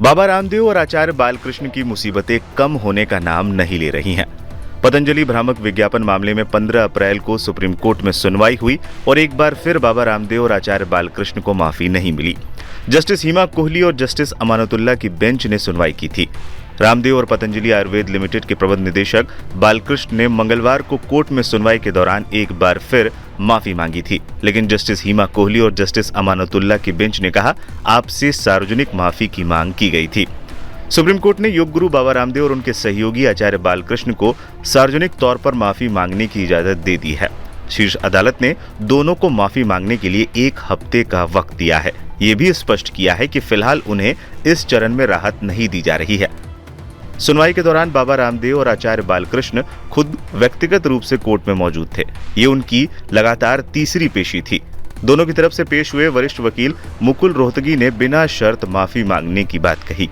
बाबा रामदेव और आचार्य बालकृष्ण की मुसीबतें कम होने का नाम नहीं ले रही हैं। पतंजलि भ्रामक विज्ञापन मामले में 15 अप्रैल को सुप्रीम कोर्ट में सुनवाई हुई और एक बार फिर बाबा रामदेव और आचार्य बालकृष्ण को माफी नहीं मिली। जस्टिस हिमा कोहली और जस्टिस अमानतुल्लाह की बेंच ने सुनवाई की थी। रामदेव और पतंजलि आयुर्वेद लिमिटेड के प्रबंध निदेशक बालकृष्ण ने मंगलवार को कोर्ट में सुनवाई के दौरान एक बार फिर माफी मांगी थी, लेकिन जस्टिस हिमा कोहली और जस्टिस अमानतुल्लाह की बेंच ने कहा आपसे सार्वजनिक माफी की मांग की गई थी। सुप्रीम कोर्ट ने योग गुरु बाबा रामदेव और उनके सहयोगी आचार्य बालकृष्ण को सार्वजनिक तौर पर माफी मांगने की इजाजत दे दी है। शीर्ष अदालत ने दोनों को माफी मांगने के लिए 1 हफ्ते का वक्त दिया है। ये भी स्पष्ट किया है कि फिलहाल उन्हें इस चरण में राहत नहीं दी जा रही है। सुनवाई के दौरान बाबा रामदेव और आचार्य बालकृष्ण खुद व्यक्तिगत रूप से कोर्ट में मौजूद थे। ये उनकी लगातार तीसरी पेशी थी। दोनों की तरफ से पेश हुए वरिष्ठ वकील मुकुल रोहतगी ने बिना शर्त माफी मांगने की बात कही।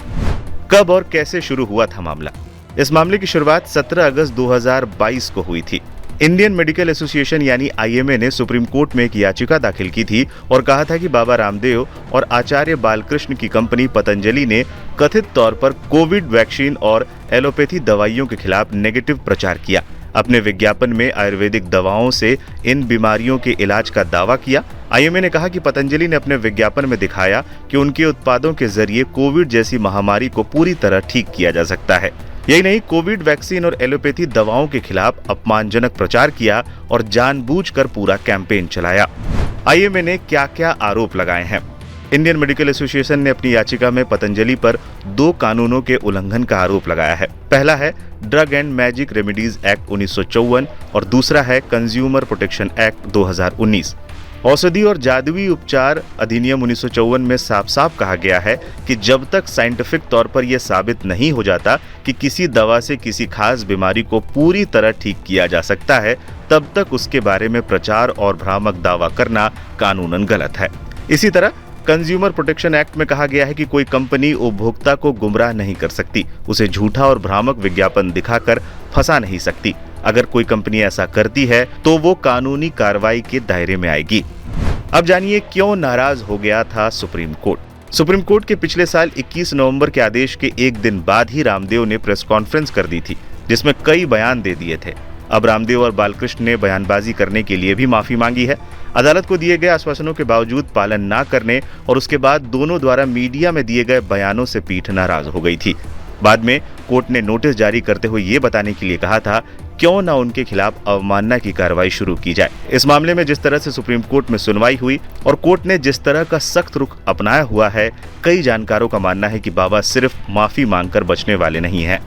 कब और कैसे शुरू हुआ था मामला? इस मामले की शुरुआत 17 अगस्त 2022 को हुई थी। इंडियन मेडिकल एसोसिएशन यानी IMA ने सुप्रीम कोर्ट में एक याचिका दाखिल की थी और कहा था कि बाबा रामदेव और आचार्य बालकृष्ण की कंपनी पतंजलि ने कथित तौर पर कोविड वैक्सीन और एलोपैथी दवाइयों के खिलाफ नेगेटिव प्रचार किया। अपने विज्ञापन में आयुर्वेदिक दवाओं से इन बीमारियों के इलाज का दावा किया। IMA ने कहा कि पतंजलि ने अपने विज्ञापन में दिखाया कि उनके उत्पादों के जरिए कोविड जैसी महामारी को पूरी तरह ठीक किया जा सकता है। यही नहीं, कोविड वैक्सीन और एलोपैथी दवाओं के खिलाफ अपमानजनक प्रचार किया और जानबूझकर पूरा कैंपेन चलाया। IMA ने क्या क्या आरोप लगाए हैं? इंडियन मेडिकल एसोसिएशन ने अपनी याचिका में पतंजलि पर 2 कानूनों के उल्लंघन का आरोप लगाया है। पहला है drug and magic remedies act 1954 और दूसरा है कंज्यूमर प्रोटेक्शन एक्ट 2019। औषधि और जादुई उपचार अधिनियम 1954 में साफ साफ कहा गया है कि जब तक साइंटिफिक तौर पर यह साबित नहीं हो जाता कि किसी दवा से किसी खास बीमारी को पूरी तरह ठीक किया जा सकता है, तब तक उसके बारे में प्रचार और भ्रामक दावा करना कानूनन गलत है। इसी तरह कंज्यूमर प्रोटेक्शन एक्ट में कहा गया है कि कोई कंपनी उपभोक्ता को गुमराह नहीं कर सकती, उसे झूठा और भ्रामक विज्ञापन दिखाकर फंसा नहीं सकती। अगर कोई कंपनी ऐसा करती है तो वो कानूनी कार्रवाई के दायरे में आएगी। अब जानिए क्यों नाराज हो गया था सुप्रीम कोर्ट। सुप्रीम कोर्ट के पिछले साल 21 नवंबर के आदेश के एक दिन बाद ही रामदेव ने प्रेस कॉन्फ्रेंस कर दी थी, जिसमें कई बयान दे दिए थे। अब रामदेव और बालकृष्ण ने बयानबाजी करने के लिए भी माफी मांगी है। अदालत को दिए गए आश्वासनों के बावजूद पालन न करने और उसके बाद दोनों द्वारा मीडिया में दिए गए बयानों से पीठ नाराज हो गई थी। बाद में कोर्ट ने नोटिस जारी करते हुए ये बताने के लिए कहा था क्यों न उनके खिलाफ अवमानना की कार्रवाई शुरू की जाए। इस मामले में जिस तरह से सुप्रीम कोर्ट में सुनवाई हुई और कोर्ट ने जिस तरह का सख्त रुख अपनाया हुआ है, कई जानकारों का मानना है कि बाबा सिर्फ माफी मांगकर बचने वाले नहीं हैं।